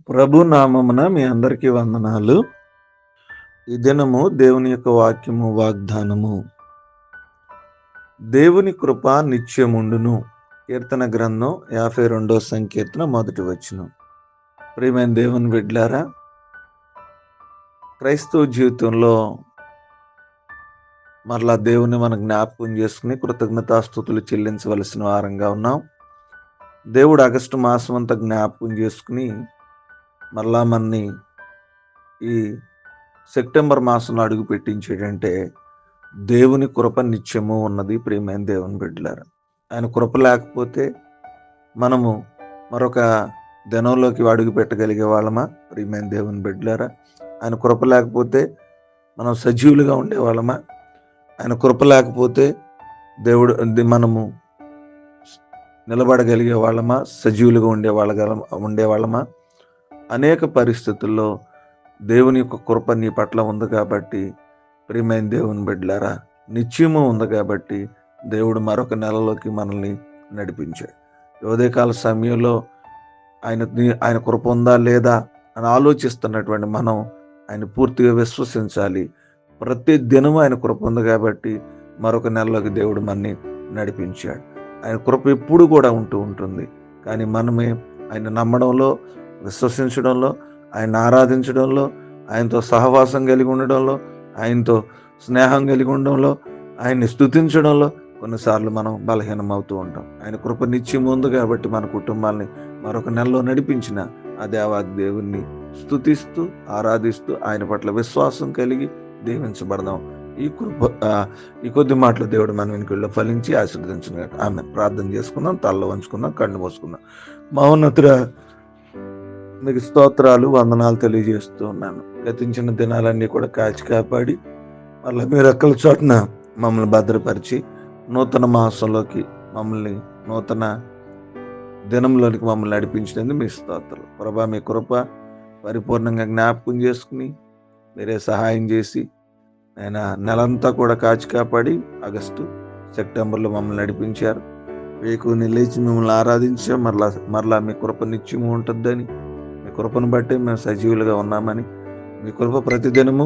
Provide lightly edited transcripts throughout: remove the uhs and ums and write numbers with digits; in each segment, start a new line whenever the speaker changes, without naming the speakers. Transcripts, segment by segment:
ప్రభు నామమున మీ అందరికీ వందనాలు. ఈ దినము దేవుని యొక్క వాక్యము వాగ్దానము. దేవుని కృప నిత్యముండును. కీర్తన గ్రంథం 52 సంకీర్తన మొదటి వచనం. ప్రియమైన దేవుని బిడ్డలారా, క్రైస్తవ జీవితంలో మరలా దేవుని మనం జ్ఞాపకం చేసుకుని కృతజ్ఞతాస్తుతులు చెల్లించవలసిన వారంగా ఉన్నాం. దేవుడు ఆగస్టు మాసం అంతా జ్ఞాపకం చేసుకుని మరలా మనని ఈ సెప్టెంబర్ మాసంలో అడుగు పెట్టించేటంటే దేవుని కృప నిత్యము ఉన్నది. ప్రియమైన దేవుని బిడ్డలారా, ఆయన కృప లేకపోతే మనము మరొక దినంలోకి అడుగు పెట్టగలిగే వాళ్ళమా? ప్రియమైన దేవుని బిడ్డలారా, ఆయన కృప లేకపోతే మనం సజీవులుగా ఉండేవాళ్ళమా? ఆయన కృప లేకపోతే మనము నిలబడగలిగే వాళ్ళమా? సజీవులుగా ఉండేవాళ్ళమా? అనేక పరిస్థితుల్లో దేవుని యొక్క కృప నీ పట్ల ఉంది కాబట్టి, ప్రియమైన దేవుని బిడ్డలారా, నిత్యము ఉంది కాబట్టి దేవుడు మరొక నెలలోకి మనల్ని నడిపించాడు. ఉదయకాల సమయంలో ఆయన కృప ఉందా లేదా అని ఆలోచిస్తున్నటువంటి మనం ఆయన పూర్తిగా విశ్వసించాలి. ప్రతి దినం ఆయన కృప ఉంది కాబట్టి మరొక నెలలోకి దేవుడు మనని నడిపించాడు. ఆయన కృప ఎప్పుడు కూడా ఉంటుంది. కానీ మనమే ఆయన నమ్మడంలో, విశ్వసించడంలో, ఆయన ఆరాధించడంలో, ఆయనతో సహవాసం కలిగి ఉండడంలో, ఆయనతో స్నేహం కలిగి ఉండడంలో, ఆయన్ని స్తుతించడంలో కొన్నిసార్లు మనం బలహీనమవుతూ ఉంటాం. ఆయన కృప నిత్యం ఉంది కాబట్టి మన కుటుంబాన్ని మరొక నెలలో నడిపించిన ఆ దేవాది దేవుణ్ణి స్తుతిస్తూ, ఆరాధిస్తూ, ఆయన పట్ల విశ్వాసం కలిగి దీవించబడదాం. ఈ కొద్ది మాటలు దేవుడు మన వెనుకల్లో ఫలించి ఆశీర్వదించిన ఆమె ప్రార్థన చేసుకుందాం. తలలో వంచుకుందాం, కళ్ళు మూసుకుందాం. మహోన్నతుడా, మీకు స్తోత్రాలు, వందనాలు తెలియజేస్తూ ఉన్నాను. గతించిన దినాలన్నీ కూడా కాచి కాపాడి మళ్ళీ మీరు రెక్కల చోటున మమ్మల్ని భద్రపరిచి నూతన మాసంలోకి మమ్మల్ని నూతన దినంలోనికి మమ్మల్ని నడిపించినందుకు మీ స్తోత్రాలు. ప్రభా, మీ కృప పరిపూర్ణంగా జ్ఞాపకం చేసుకుని మీరే సహాయం చేసి ఆయన నెలంతా కూడా కాచి కాపాడి ఆగస్టు సెప్టెంబర్లో మమ్మల్ని నడిపించారు. వేకుని లేచి మిమ్మల్ని ఆరాధించాం. మరలా మీ కృప నిత్యము ఉంటుందని, మీ కృపను బట్టి మేము సజీవులుగా ఉన్నామని, మీ కృప ప్రతిదినము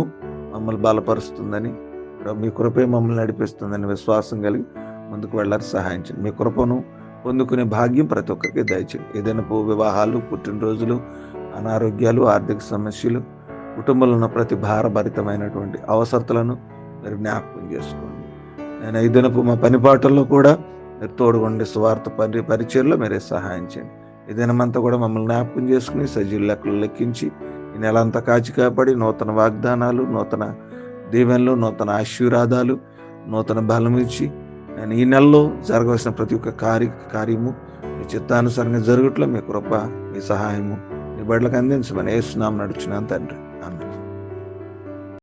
మమ్మల్ని బలపరుస్తుందని, మీ కృపే మమ్మల్ని నడిపిస్తుందని విశ్వాసం కలిగి ముందుకు వెళ్ళాలి. సహాయం చేయండి. మీ కృపను పొందుకునే భాగ్యం ప్రతి ఒక్కరికి దయచేయండి. ఏదైనా వివాహాలు, పుట్టినరోజులు, అనారోగ్యాలు, ఆర్థిక సమస్యలు, కుటుంబంలో ఉన్న ప్రతి భారభరితమైనటువంటి అవసరతలను మీరు జ్ఞాపకం చేసుకోండి. నేను ఈ దినపు మా పనిపాటల్లో కూడా మీరు తోడుకోండి. స్వార్థ పరిచయంలో మీరే సహాయం చేయండి. ఈ దినమంతా కూడా మమ్మల్ని జ్ఞాపకం చేసుకుని సజీవుల లెక్కలు లెక్కించి ఈ నెల అంతా కాచి కాపాడి నూతన వాగ్దానాలు, నూతన దీవెనలు, నూతన ఆశీర్వాదాలు, నూతన బలం ఇచ్చి నేను ఈ నెలలో జరగవలసిన ప్రతి ఒక్క కార్యము మీ చిత్తానుసారంగా జరుగుట్లో మీ కృప, మీ సహాయము మీ బిడ్డలకు అందించమని యేసు నామమున నడుచున్నాను తండ్రి. ఆమేన్.